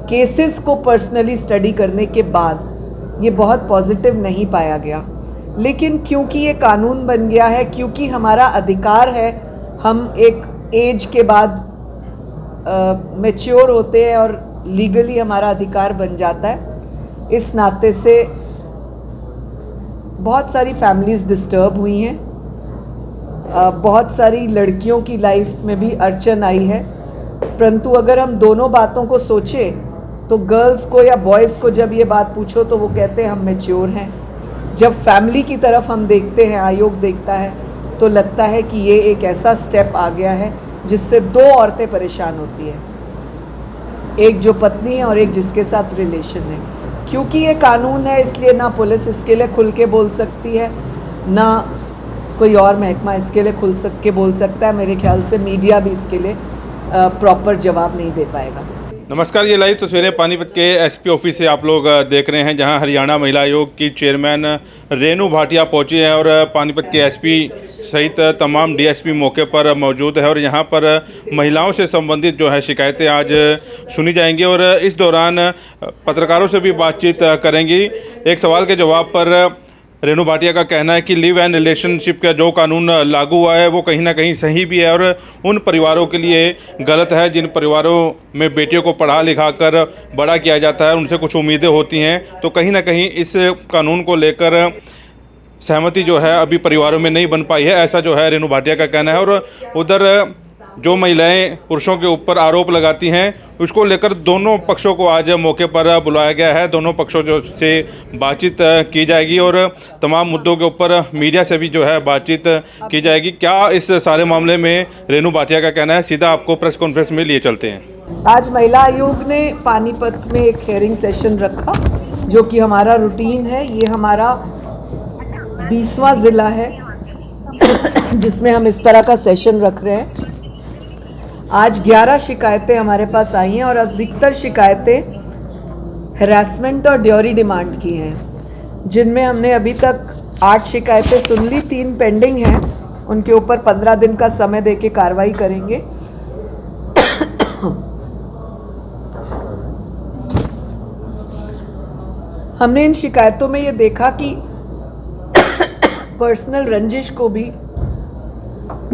Cases को personally study करने के बाद ये बहुत पॉजिटिव नहीं पाया गया। लेकिन क्योंकि ये कानून बन गया है, क्योंकि हमारा अधिकार है, हम एक एज के बाद मैच्योर होते हैं और लीगली हमारा अधिकार बन जाता है, इस नाते से बहुत सारी फैमिलीज़ डिस्टर्ब हुई हैं। बहुत सारी लड़कियों की लाइफ में भी अड़चन आई है। परंतु अगर हम दोनों बातों को सोचें तो गर्ल्स को या बॉयज़ को जब ये बात पूछो तो वो कहते हैं हम मैच्योर हैं। जब फैमिली की तरफ हम देखते हैं, आयोग देखता है, तो लगता है कि ये एक ऐसा स्टेप आ गया है जिससे दो औरतें परेशान होती हैं, एक जो पत्नी है और एक जिसके साथ रिलेशन है। क्योंकि ये कानून है इसलिए ना पुलिस इसके लिए खुल के बोल सकती है, ना कोई और महकमा इसके लिए खुल के बोल सकता है। मेरे ख्याल से मीडिया भी इसके लिए प्रॉपर जवाब नहीं दे पाएगा। नमस्कार, ये लाइव तस्वीरें पानीपत के एसपी ऑफिस से आप लोग देख रहे हैं, जहां हरियाणा महिला आयोग की चेयरमैन रेणु भाटिया पहुंची है और पानीपत के एसपी सहित तमाम डीएसपी मौके पर मौजूद है और यहां पर महिलाओं से संबंधित जो है शिकायतें आज सुनी जाएंगी और इस दौरान पत्रकारों से भी बातचीत करेंगी। एक सवाल के जवाब पर रेणु भाटिया का कहना है कि लिव एंड रिलेशनशिप का जो कानून लागू हुआ है वो कहीं ना कहीं सही भी है और उन परिवारों के लिए गलत है जिन परिवारों में बेटियों को पढ़ा लिखा कर बड़ा किया जाता है, उनसे कुछ उम्मीदें होती हैं। तो कहीं ना कहीं इस कानून को लेकर सहमति जो है अभी परिवारों में नहीं बन पाई है, ऐसा जो है रेणु भाटिया का कहना है। और उधर जो महिलाएं पुरुषों के ऊपर आरोप लगाती हैं उसको लेकर दोनों पक्षों को आज मौके पर बुलाया गया है। दोनों पक्षों से बातचीत की जाएगी और तमाम मुद्दों के ऊपर मीडिया से भी जो है बातचीत की जाएगी। क्या इस सारे मामले में रेणु भाटिया का कहना है, सीधा आपको प्रेस कॉन्फ्रेंस में लिए चलते हैं। आज महिला आयोग ने पानीपत में एक हियरिंग सेशन रखा जो कि हमारा रूटीन है। ये हमारा 20वां ज़िला है जिसमें हम इस तरह का सेशन रख रहे हैं। आज 11 शिकायतें हमारे पास आई हैं और अधिकतर शिकायतें हैरेसमेंट और ड्योरी डिमांड की हैं, जिनमें हमने अभी तक 8 शिकायतें सुन ली, 3 पेंडिंग हैं। उनके ऊपर 15 दिन का समय देके कार्रवाई करेंगे। हमने इन शिकायतों में ये देखा कि पर्सनल रंजिश को भी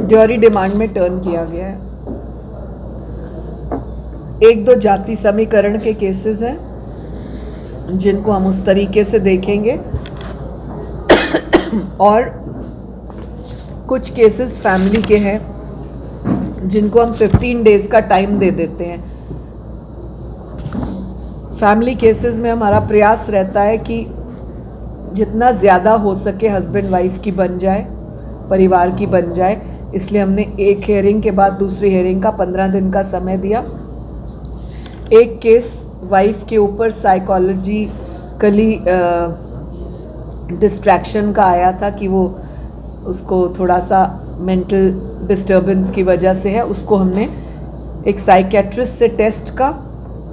ड्योरी डिमांड में टर्न किया गया है। 1-2 जाति समीकरण के केसेस हैं जिनको हम उस तरीके से देखेंगे और कुछ केसेस फैमिली के हैं जिनको हम 15 डेज का टाइम दे देते हैं। फैमिली केसेस में हमारा प्रयास रहता है कि जितना ज़्यादा हो सके हस्बैंड वाइफ की बन जाए, परिवार की बन जाए। इसलिए हमने एक हियरिंग के बाद दूसरी हियरिंग का 15 दिन का समय दिया। एक केस वाइफ के ऊपर साइकोलॉजिकली डिस्ट्रैक्शन का आया था कि वो उसको थोड़ा सा मेंटल डिस्टर्बेंस की वजह से है। उसको हमने एक साइकेट्रिस्ट से टेस्ट का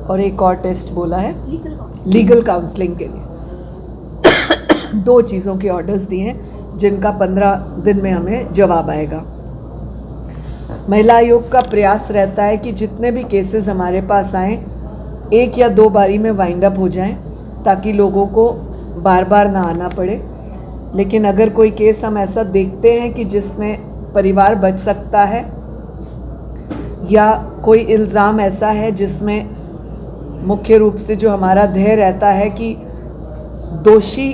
और एक और टेस्ट बोला है लीगल काउंसलिंग के लिए। 2 चीज़ों के ऑर्डर्स दिए हैं जिनका 15 दिन में हमें जवाब आएगा। महिला आयोग का प्रयास रहता है कि जितने भी केसेस हमारे पास आएँ 1 या 2 बारी में वाइंड अप हो जाएं ताकि लोगों को बार बार ना आना पड़े। लेकिन अगर कोई केस हम ऐसा देखते हैं कि जिसमें परिवार बच सकता है या कोई इल्ज़ाम ऐसा है जिसमें मुख्य रूप से जो हमारा ध्येय रहता है कि दोषी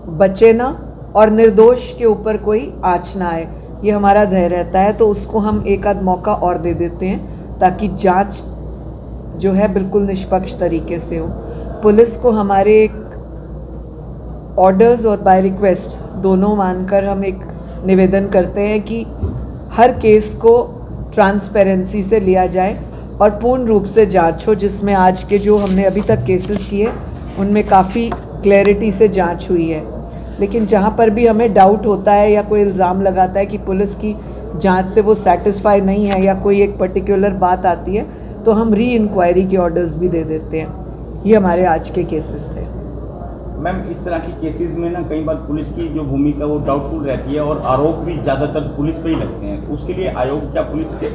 बचे ना और निर्दोष के ऊपर कोई आँच ना आए, ये हमारा ध्येय रहता है, तो उसको हम एक आध मौका और दे देते हैं ताकि जांच जो है बिल्कुल निष्पक्ष तरीके से हो। पुलिस को हमारे एक ऑर्डर्स और बाय रिक्वेस्ट दोनों मानकर हम एक निवेदन करते हैं कि हर केस को ट्रांसपेरेंसी से लिया जाए और पूर्ण रूप से जांच हो, जिसमें आज के जो हमने अभी तक केसेस किए उनमें काफ़ी क्लैरिटी से जांच हुई है। लेकिन जहाँ पर भी हमें डाउट होता है या कोई इल्ज़ाम लगाता है कि पुलिस की जांच से वो सेटिस्फाई नहीं है या कोई एक पर्टिकुलर बात आती है तो हम री इंक्वायरी के ऑर्डर्स भी दे देते हैं। ये हमारे आज के केसेस थे। मैम, इस तरह की केसेस में ना कई बार पुलिस की जो भूमिका वो डाउटफुल रहती है और आरोप भी ज़्यादातर पुलिस पे ही लगते हैं। उसके लिए आयोग क्या पुलिस के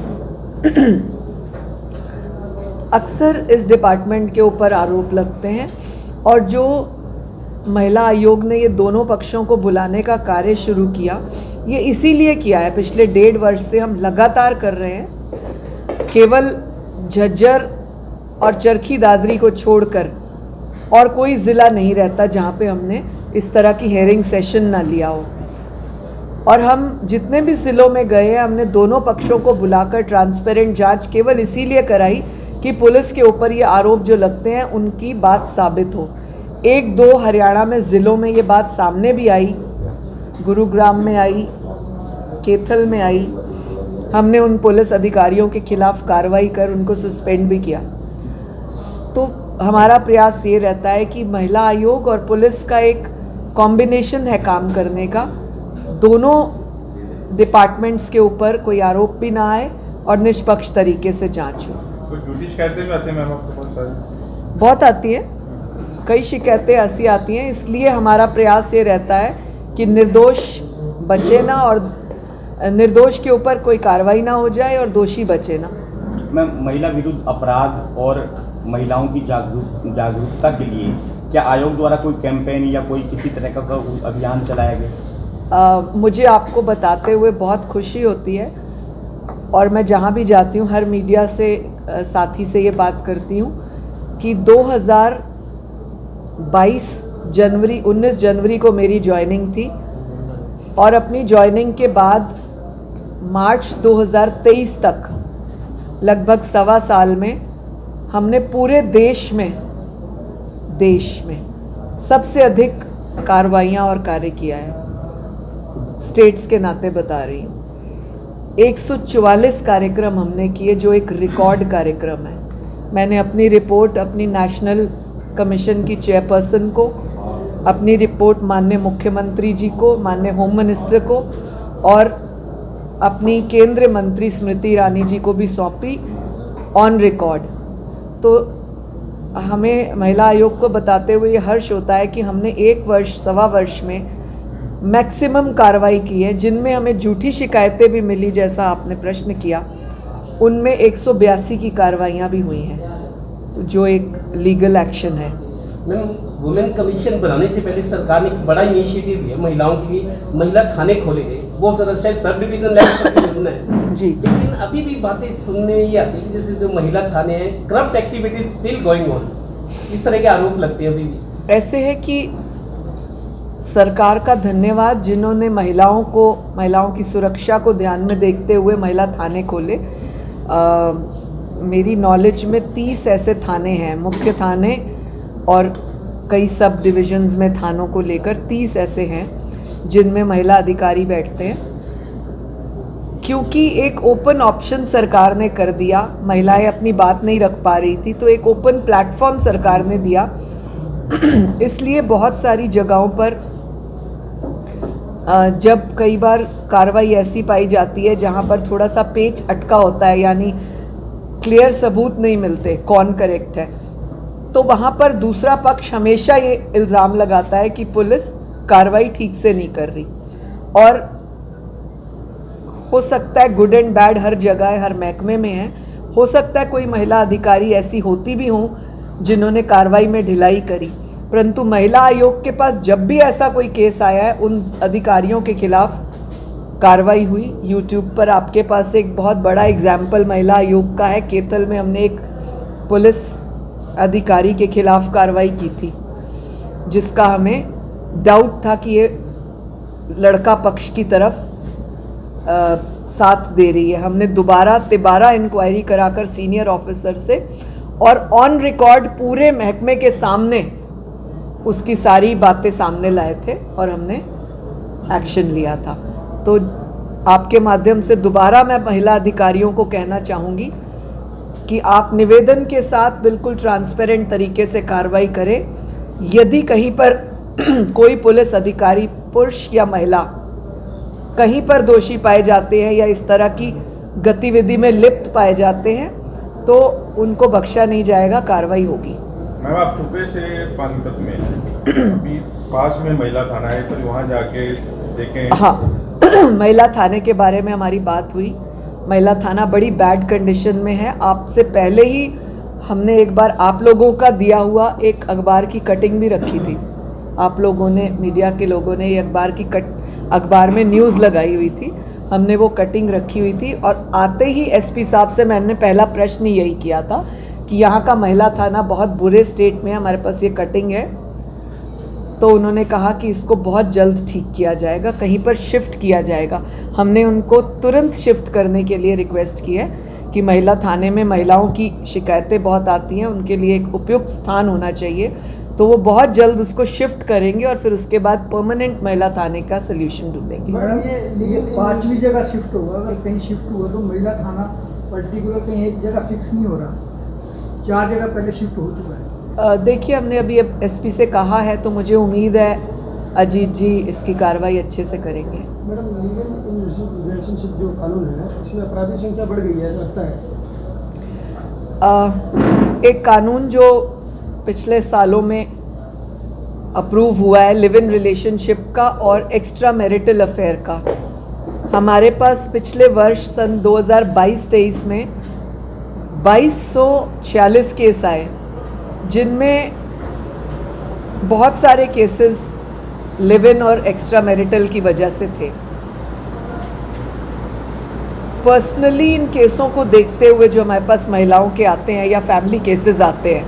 अक्सर इस डिपार्टमेंट के ऊपर आरोप लगते हैं और जो महिला आयोग ने ये दोनों पक्षों को बुलाने का कार्य शुरू किया, ये इसीलिए किया है, पिछले 1.5 वर्ष से हम लगातार कर रहे हैं। केवल झज्जर और चरखी दादरी को छोड़कर और कोई ज़िला नहीं रहता जहाँ पे हमने इस तरह की हेयरिंग सेशन ना लिया हो। और हम जितने भी ज़िलों में गए हैं, हमने दोनों पक्षों को बुलाकर ट्रांसपेरेंट जांच केवल इसीलिए कराई कि पुलिस के ऊपर ये आरोप जो लगते हैं उनकी बात साबित हो। 1-2 हरियाणा में ज़िलों में ये बात सामने भी आई, गुरुग्राम में आई, कैथल में आई। हमने उन पुलिस अधिकारियों के खिलाफ कार्रवाई कर उनको सस्पेंड भी किया। तो हमारा प्रयास ये रहता है कि महिला आयोग और पुलिस का एक कॉम्बिनेशन है काम करने का, दोनों डिपार्टमेंट्स के ऊपर कोई आरोप भी ना आए और निष्पक्ष तरीके से जांच हो। कोई झूठी शिकायतें भी आती हैं मैम आपको? बहुत सारी बहुत आती हैं, कई शिकायतें ऐसी आती हैं, इसलिए हमारा प्रयास ये रहता है कि निर्दोष बचे ना और निर्दोष के ऊपर कोई कार्रवाई ना हो जाए और दोषी बचे ना। मैम, महिला विरुद्ध अपराध और महिलाओं की जागरूकता के लिए क्या आयोग द्वारा कोई कैंपेन या कोई किसी तरह का अभियान चलाया गया? मुझे आपको बताते हुए बहुत खुशी होती है और मैं जहाँ भी जाती हूँ हर मीडिया से साथी से ये बात करती हूँ कि 19 जनवरी को मेरी ज्वाइनिंग थी और अपनी ज्वाइनिंग के बाद मार्च 2023 तक लगभग 1.25 साल में हमने पूरे देश में सबसे अधिक कार्रवाइयाँ और कार्य किया है। स्टेट्स के नाते बता रही हूँ, 144 कार्यक्रम हमने किए जो एक रिकॉर्ड कार्यक्रम है। मैंने अपनी रिपोर्ट अपनी नेशनल कमीशन की चेयरपर्सन को, अपनी रिपोर्ट माननीय मुख्यमंत्री जी को, माननीय होम मिनिस्टर को और अपनी केंद्रीय मंत्री स्मृति ईरानी जी को भी सौंपी ऑन रिकॉर्ड। तो हमें महिला आयोग को बताते हुए ये हर्ष होता है कि हमने 1-1.25 वर्ष में मैक्सिमम कार्रवाई की है, जिनमें हमें झूठी शिकायतें भी मिली जैसा आपने प्रश्न किया, उनमें 182 की कार्रवाइयाँ भी हुई हैं, तो जो एक लीगल एक्शन है। मैम, वुमेन कमीशन बनाने से पहले सरकार ने एक बड़ा इनिशिएटिव लिया, महिलाओं के लिए महिला थाने खोले गए, वो शायद सब डिवीजन लेवल पर होना है जी। लेकिन अभी भी बातें सुनने ये आती है कि जैसे जो महिला थाने हैं, corrupt activities still going on, इस तरह के आरोप लगते हैं अभी भी। ऐसे है कि सरकार का धन्यवाद जिन्होंने महिलाओं की सुरक्षा को ध्यान में देखते हुए महिला थाने खोले। मेरी नॉलेज में 30 ऐसे थाने हैं, मुख्य थाने और कई सब डिविजन्स में थानों को लेकर 30 ऐसे हैं जिनमें महिला अधिकारी बैठते हैं। क्योंकि एक ओपन ऑप्शन सरकार ने कर दिया, महिलाएं अपनी बात नहीं रख पा रही थी, तो एक ओपन प्लेटफॉर्म सरकार ने दिया। इसलिए बहुत सारी जगहों पर जब कई बार कार्रवाई ऐसी पाई जाती है जहां पर थोड़ा सा पेच अटका होता है, यानी क्लियर सबूत नहीं मिलते कौन करेक्ट है, तो वहां पर दूसरा पक्ष हमेशा ये इल्ज़ाम लगाता है कि पुलिस कार्रवाई ठीक से नहीं कर रही। और हो सकता है गुड एंड बैड हर जगह है, हर महकमे में है, हो सकता है कोई महिला अधिकारी ऐसी होती भी हों जिन्होंने कार्रवाई में ढिलाई करी, परंतु महिला आयोग के पास जब भी ऐसा कोई केस आया है उन अधिकारियों के खिलाफ कार्रवाई हुई। यूट्यूब पर आपके पास एक बहुत बड़ा एग्जाम्पल महिला आयोग का है, कैथल में हमने एक पुलिस अधिकारी के खिलाफ कार्रवाई की थी जिसका हमें डाउट था कि ये लड़का पक्ष की तरफ साथ दे रही है। हमने तिबारा इंक्वायरी कराकर सीनियर ऑफिसर से और ऑन रिकॉर्ड पूरे महकमे के सामने उसकी सारी बातें सामने लाए थे और हमने एक्शन लिया था। तो आपके माध्यम से दोबारा मैं महिला अधिकारियों को कहना चाहूँगी कि आप निवेदन के साथ बिल्कुल ट्रांसपेरेंट तरीके से कार्रवाई करें। यदि कहीं पर कोई पुलिस अधिकारी पुरुष या महिला कहीं पर दोषी पाए जाते हैं या इस तरह की गतिविधि में लिप्त पाए जाते हैं तो उनको बख्शा नहीं जाएगा, कार्रवाई होगी। मैम, आप छुपे से पानीपत में अभी पास में महिला थाना है, तो वहाँ जाके देखें। हाँ, महिला थाने के बारे में हमारी बात हुई। महिला थाना बड़ी बैड कंडीशन में है। आपसे पहले ही हमने एक बार आप लोगों का दिया हुआ एक अखबार की कटिंग भी रखी थी। आप लोगों ने, मीडिया के लोगों ने, ये अखबार में न्यूज़ लगाई हुई थी, हमने वो कटिंग रखी हुई थी। और आते ही एसपी साहब से मैंने पहला प्रश्न यही किया था कि यहाँ का महिला थाना बहुत बुरे स्टेट में है, हमारे पास ये कटिंग है। तो उन्होंने कहा कि इसको बहुत जल्द ठीक किया जाएगा, कहीं पर शिफ्ट किया जाएगा। हमने उनको तुरंत शिफ्ट करने के लिए रिक्वेस्ट की है कि महिला थाने में महिलाओं की शिकायतें बहुत आती हैं, उनके लिए एक उपयुक्त स्थान होना चाहिए। तो वो बहुत जल्द उसको शिफ्ट करेंगे और फिर उसके बाद परमानेंट महिला थाने का सोल्यूशन ढूंढेंगे। मैडम ये 5वीं जगह शिफ्ट होगा, अगर कहीं शिफ्ट हुआ तो महिला थाना पर्टिकुलर कहीं एक जगह फिक्स नहीं हो रहा, 4 जगह पहले शिफ्ट हो चुका है। देखिए, हमने अभी एसपी से कहा है, तो मुझे उम्मीद है अजीत जी इसकी कार्रवाई अच्छे से करेंगे। मैडम लीगल रिलेशनशिप जो कानून है इसमें अपराधी संख्या बढ़ गई है, ऐसा लगता है। एक कानून जो पिछले सालों में अप्रूव हुआ है लिव इन रिलेशनशिप का और एक्स्ट्रा मैरिटल अफेयर का, हमारे पास पिछले वर्ष सन 2022-23 में 2246 केस आए, जिनमें बहुत सारे केसेस लिव इन और एक्स्ट्रा मैरिटल की वजह से थे। पर्सनली इन केसों को देखते हुए जो हमारे पास महिलाओं के आते हैं या फैमिली केसेस आते हैं,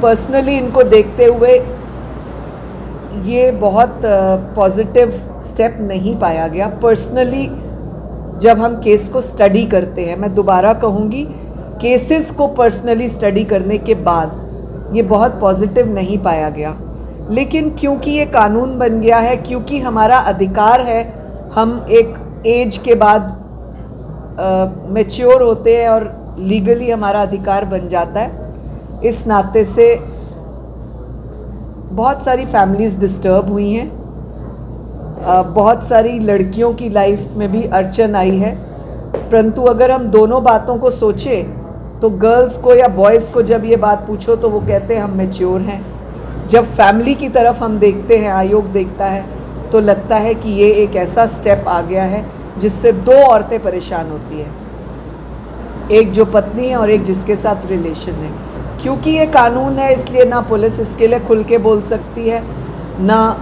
पर्सनली इनको देखते हुए ये बहुत पॉजिटिव स्टेप नहीं पाया गया। पर्सनली जब हम केस को स्टडी करते हैं, मैं दोबारा कहूँगी, केसेस को पर्सनली स्टडी करने के बाद ये बहुत पॉजिटिव नहीं पाया गया। लेकिन क्योंकि ये कानून बन गया है, क्योंकि हमारा अधिकार है, हम एक एज के बाद मैच्योर होते हैं और लीगली हमारा अधिकार बन जाता है, इस नाते से बहुत सारी फैमिलीज़ डिस्टर्ब हुई हैं, बहुत सारी लड़कियों की लाइफ में भी अड़चन आई है। परंतु अगर हम दोनों बातों को सोचें तो गर्ल्स को या बॉयज़ को जब ये बात पूछो तो वो कहते हैं हम मैच्योर हैं। जब फैमिली की तरफ हम देखते हैं, आयोग देखता है, तो लगता है कि ये एक ऐसा स्टेप आ गया है जिससे 2 औरतें परेशान होती हैं, एक जो पत्नी है और एक जिसके साथ रिलेशन है। क्योंकि ये कानून है इसलिए ना पुलिस इसके लिए खुल के बोल सकती है, ना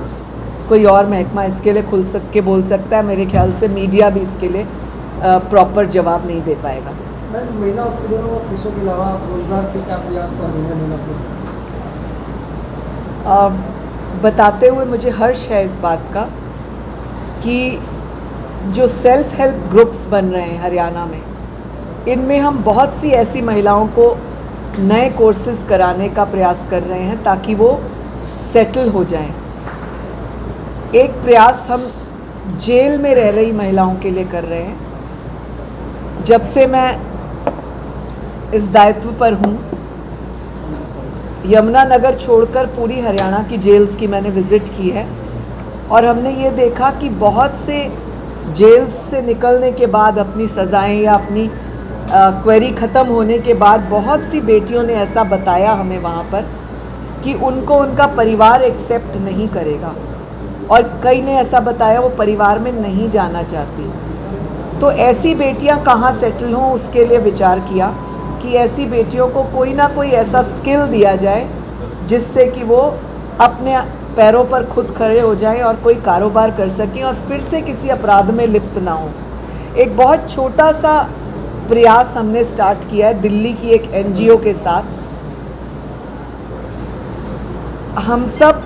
कोई और महकमा इसके लिए खुल के बोल सकता है। मेरे ख्याल से मीडिया भी इसके लिए प्रॉपर जवाब नहीं दे पाएगा। मैम, महिला उत्पीड़न और केसों के अलावा रोजगार के क्या प्रयास कर रही है महिला? बताते हुए मुझे हर्ष है इस बात का कि जो सेल्फ हेल्प ग्रुप्स बन रहे हैं हरियाणा में, इनमें हम बहुत सी ऐसी महिलाओं को नए कोर्सेज कराने का प्रयास कर रहे हैं ताकि वो सेटल हो जाएं। एक प्रयास हम जेल में रह रही महिलाओं के लिए कर रहे हैं। जब से मैं इस दायित्व पर हूँ, यमुनानगर छोड़कर पूरी हरियाणा की जेल्स की मैंने विज़िट की है और हमने ये देखा कि बहुत से जेल्स से निकलने के बाद अपनी सज़ाएं या अपनी क्वेरी ख़त्म होने के बाद बहुत सी बेटियों ने ऐसा बताया हमें वहाँ पर कि उनको उनका परिवार एक्सेप्ट नहीं करेगा, और कई ने ऐसा बताया वो परिवार में नहीं जाना चाहती। तो ऐसी बेटियाँ कहाँ सेटल हों, उसके लिए विचार किया कि ऐसी बेटियों को कोई ना कोई ऐसा स्किल दिया जाए जिससे कि वो अपने पैरों पर खुद खड़े हो जाएं और कोई कारोबार कर सकें और फिर से किसी अपराध में लिप्त ना हो। एक बहुत छोटा सा प्रयास हमने स्टार्ट किया है दिल्ली की एक एनजीओ के साथ। हम सब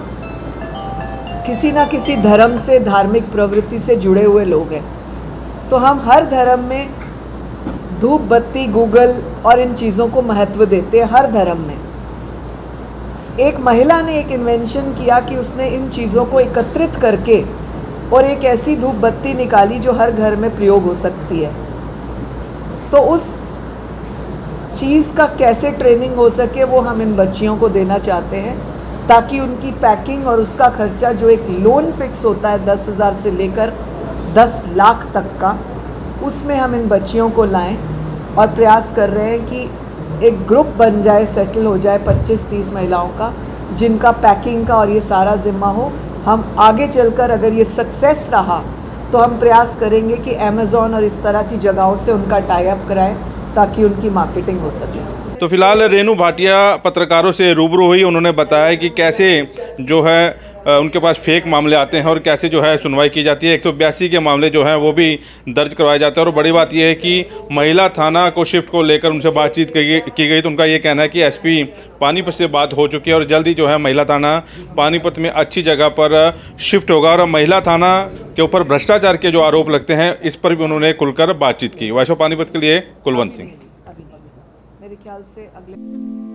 किसी ना किसी धर्म से, धार्मिक प्रवृत्ति से जुड़े हुए लोग हैं, तो हम हर धर्म में धूप बत्ती, गूगल और इन चीज़ों को महत्व देते हैं। हर धर्म में एक महिला ने एक इन्वेंशन किया कि उसने इन चीज़ों को एकत्रित करके और एक ऐसी धूप बत्ती निकाली जो हर घर में प्रयोग हो सकती है। तो उस चीज़ का कैसे ट्रेनिंग हो सके वो हम इन बच्चियों को देना चाहते हैं, ताकि उनकी पैकिंग और उसका खर्चा जो एक लोन फिक्स होता है 10,000 से लेकर 10 लाख तक का, उसमें हम इन बच्चियों को लाएं और प्रयास कर रहे हैं कि एक ग्रुप बन जाए, सेटल हो जाए 25-30 महिलाओं का, जिनका पैकिंग का और ये सारा जिम्मा हो। हम आगे चलकर अगर ये सक्सेस रहा तो हम प्रयास करेंगे कि अमेज़ॉन और इस तरह की जगहों से उनका टाई अप कराएं ताकि उनकी मार्केटिंग हो सके। तो फिलहाल रेनू भाटिया पत्रकारों से रूबरू हुई। उन्होंने बताया कि कैसे जो है उनके पास फेक मामले आते हैं और कैसे जो है सुनवाई की जाती है। 182 के मामले जो हैं वो भी दर्ज करवाए जाते हैं। और बड़ी बात यह है कि महिला थाना को शिफ्ट को लेकर उनसे बातचीत की गई तो उनका ये कहना है कि एसपी पानीपत से बात हो चुकी है और जल्दी जो है महिला थाना पानीपत में अच्छी जगह पर शिफ्ट होगा। और महिला थाना के ऊपर भ्रष्टाचार के जो आरोप लगते हैं इस पर भी उन्होंने खुलकर बातचीत की। वॉइस ऑफ पानीपत के लिए कुलवंत सिंह। मेरे ख्याल से अगले